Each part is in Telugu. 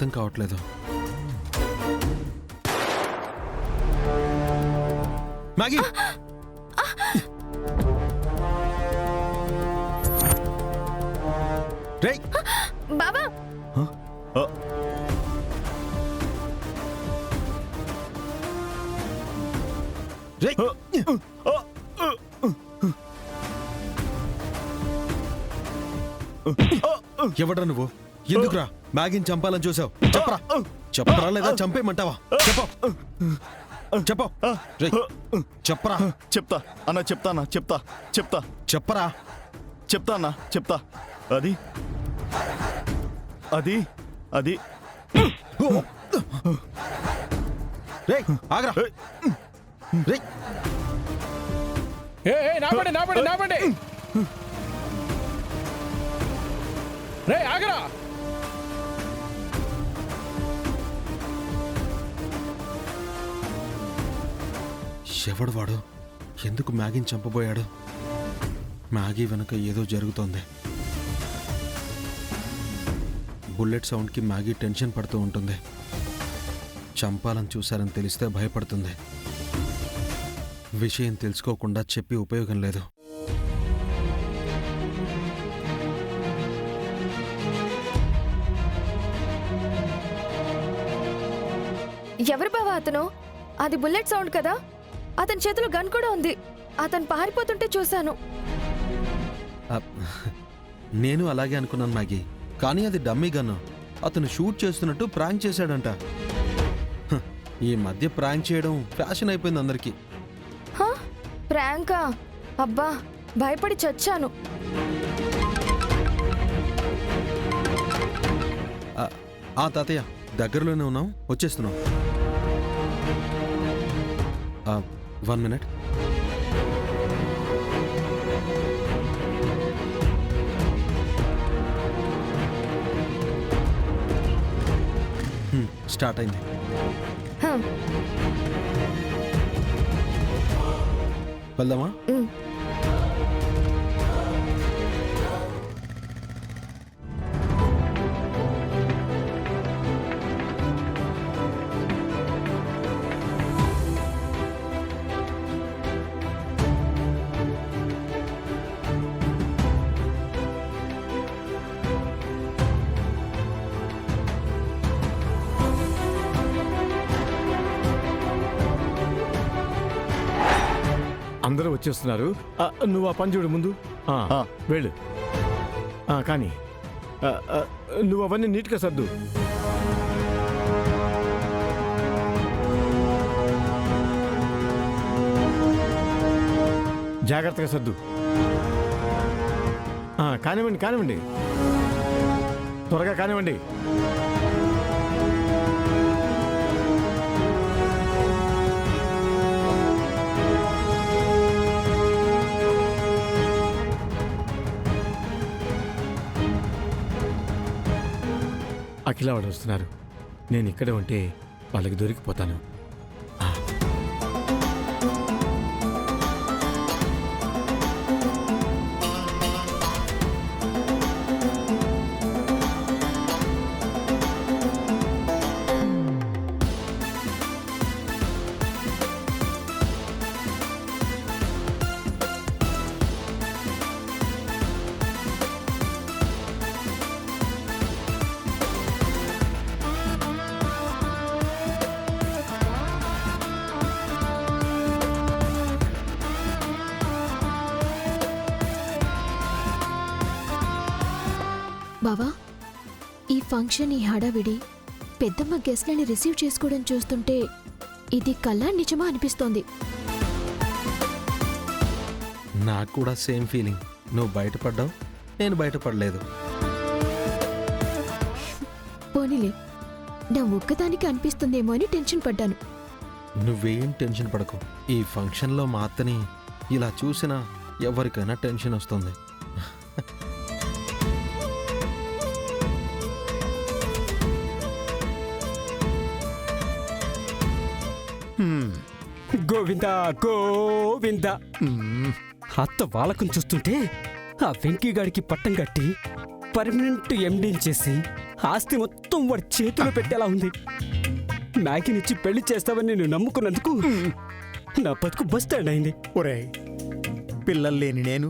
అర్థం కావట్లేదు. మ్యాగీ రేయ్ బావా రేయ్ ఎవడ్రా నువ్వు? ఎందుకురా మ్యాగీని చంపాలని చూసావు? చెప్పరా చెప్పరా లేదా చంపేయమంటావా? చెప్పు రేయ్ చెప్పరా. చెప్తా అన్న, చెప్తానా? చెప్తా చెప్పరా. చెప్తా అన్న, చెప్తా. అది అది అది రేయ్ ఆగరా. రేయ్ నాపండి రే ఆగరా. ఎవడు వాడు? ఎందుకు మ్యాగీని చంపబోయాడు? మ్యాగీ వెనుక ఏదో జరుగుతోంది. బుల్లెట్ సౌండ్కి మ్యాగీ టెన్షన్ పడుతూ ఉంటుంది. చంపాలని చూశారని తెలిస్తే భయపడుతుంది. విషయం తెలుసుకోకుండా చెప్పి ఉపయోగం లేదు. ఎవరు బావా అతను? అది బుల్లెట్ సౌండ్ కదా. అతని చేతిలో గన్ కూడా ఉంది. అతను పారిపోతుంటే చూశాను. నేను అలాగే అనుకున్నాను మ్యాగీ, కానీ అది డమ్మీ గన్ను. అతను షూట్ చేస్తున్నట్టు ప్రాంక్ చేశాడంట. ఈ మధ్య ప్రాంక్ చేయడం ఫ్యాషన్ అయిపోయింది అందరికీ. ప్రాంకా? అబ్బా భయపడి చచ్చాను. తాతయ్య దగ్గరలోనే ఉన్నాం, వచ్చేస్తున్నాం. 1 minute. స్టార్ట్ అయింది. వెళ్దామా? అందరూ వచ్చేస్తున్నారు. నువ్వు ఆ పని చూడు ముందు. వెళ్ళు. కానీ నువ్వు అవన్నీ నీట్గా సర్దు. జాగ్రత్తగా సర్దు. కానివ్వండి త్వరగా కానివ్వండి. అఖిల వాడు వస్తున్నారు. నేను ఇక్కడే ఉంటే వాళ్ళకి దొరికిపోతాను. బావా, ఈ ఫంక్షన్, ఈ హడావిడి, పెద్దమ్మ గెస్ట్లని రిసీవ్ చేసుకోవడం చూస్తుంటే ఇది కల్లా నిజమా అనిపిస్తోంది. నాకు కూడా సేమ్ ఫీలింగ్. నువ్వు బయటపడ్డావు, నేను బయటపడలేదు. పోనీలే, నా ఒక్కదానికి అనిపిస్తుందేమో అని టెన్షన్ పడ్డాను. నువ్వేం టెన్షన్ పడకు. ఈ ఫంక్షన్లో మా అత్తని ఇలా చూసినా ఎవరికైనా టెన్షన్ వస్తుంది. గోవిందా గోవిందా. అత్త వాలకం చూస్తుంటే ఆ వెంకీగాడికి పట్టం కట్టి పర్మనెంట్ ఎండీని చేసి ఆస్తి మొత్తం వాడి చేతిలో పెట్టేలా ఉంది. మ్యాగీనిచ్చి పెళ్లి చేస్తావని నేను నమ్ముకున్నందుకు నా బతుకు బస్ స్టాండ్ అయింది. ఒరేయ్, పిల్లలు లేని నేను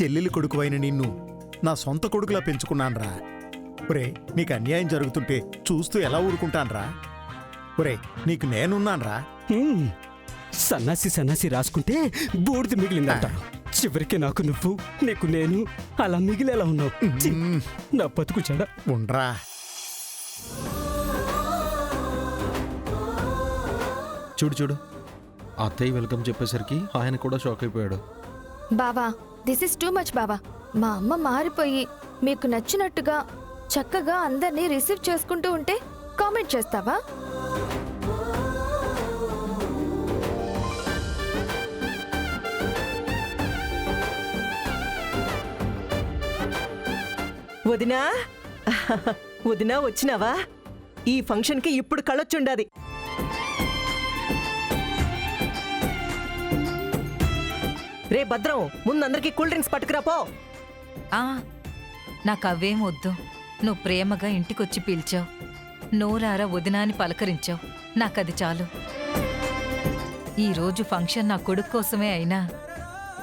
చెల్లెలి కొడుకువైన నిన్ను నా సొంత కొడుకులా పెంచుకున్నాన్రా. ఒరే, నీకు అన్యాయం జరుగుతుంటే చూస్తూ ఎలా ఊరుకుంటాన్రా? ఒరే, నీకు నేనున్నాన్రా. హ్మ్. సన్నాసి సన్నాసి రాసుకుంటే బూడిద మిగిలిందంట. చివరికి నాకు నువ్వు, నీకు నేను అలా మిగిలేలా ఉన్నావు. ఛీ, నా బతుకు చెడ. ఉండ్రా. చూడు చూడు, అత్తయ్య వెల్కమ్ చెప్పేసరికి ఆయన కూడా షాక్ అయిపోయాడు. బావా, దిస్ ఇస్ టూ మచ్ బావా. మా అమ్మ మారిపోయి మీకు నచ్చినట్టుగా చక్కగా అందరినీ రిసీవ్ చేసుకుంటూ ఉంటే కామెంట్ చేస్తావా? వదినా వదినా వచ్చినావా? ఈ ఫంక్షన్కి ఇప్పుడు కళ్ళొచ్చుండాది. రే భద్రం, ముందందరికి కూల్ డ్రింక్స్ పట్టుకురాపో. నాకు అవేం వద్దు. నువ్వు ప్రేమగా ఇంటికొచ్చి పిలిచావు, నోరారా వదినాని పలకరించావు, నాకది చాలు. ఈరోజు ఫంక్షన్ నా కొడుకు కోసమే అయినా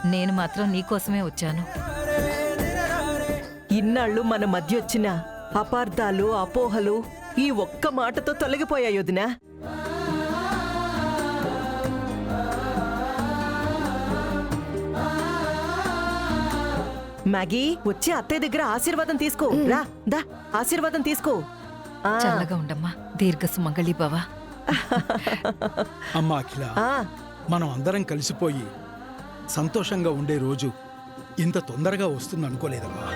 నేను మాత్రం నీకోసమే వచ్చాను. ఇన్నాళ్ళు మన మధ్య వచ్చిన అపార్థాలు, అపోహలు ఈ ఒక్క మాటతో తొలగిపోయాయి వదినా. మ్యాగీ, వచ్చి అత్తయ్య దగ్గర ఆశీర్వాదం తీసుకో. రా, దా, ఆశీర్వాదం తీసుకో. ఆ, చల్లగా ఉండమ్మా, దీర్ఘ సుమంగళి భవ. అమ్మా అఖిల, ఆ, మనం అందరం కలిసిపోయి సంతోషంగా ఉండే రోజు ఇంత తొందరగా వస్తుంది అనుకోలేదమ్మా.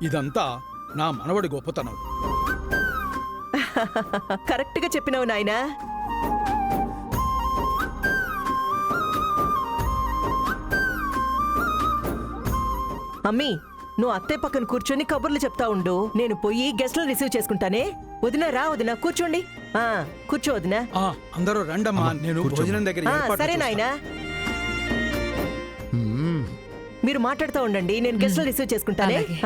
ఇదంతా నా మనవడి గొప్పతనం. కరెక్ట్గా చెప్పినావు నాయనా. అమ్మీ, నువ్వు అత్తయ్య పక్కన కూర్చొని కబుర్లు చెప్తా ఉండు. నేను పోయి గెస్ట్లను రిసీవ్ చేసుకుంటానే. వదినా, రా వదినా, కూర్చోండి. కూర్చో వదినా. అందరూ రండమ్మా, నేను కూర్చోమ్మా. భోజనం దగ్గర ఏర్పాట్లు సరే చూస్తా. నాయనా, మ్మ్. మీరు మాట్లాడుతూ ఉండండి, నేను గెస్ట్లను రిసీవ్ చేసుకుంటానే. అలాగే.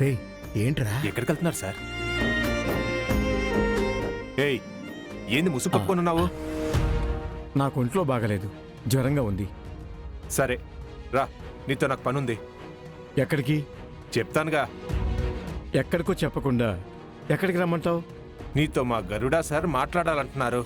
రేయ్, ఏంట్రా? ఎక్కడికి వెళ్తున్నారు సార్? ఏయ్, ఏంది ముసుగు కప్పుకొనున్నావు? నాకు ఒంట్లో బాగలేదు, జ్వరంగా ఉంది. సరే రా, నీతో నాకు పనుంది. ఎక్కడికి? చెప్తానుగా. ఎక్కడికో చెప్పకుండా ఎక్కడికి రమ్మంటావు? నీతో మా గరుడా సార్ మాట్లాడాలంటున్నారు.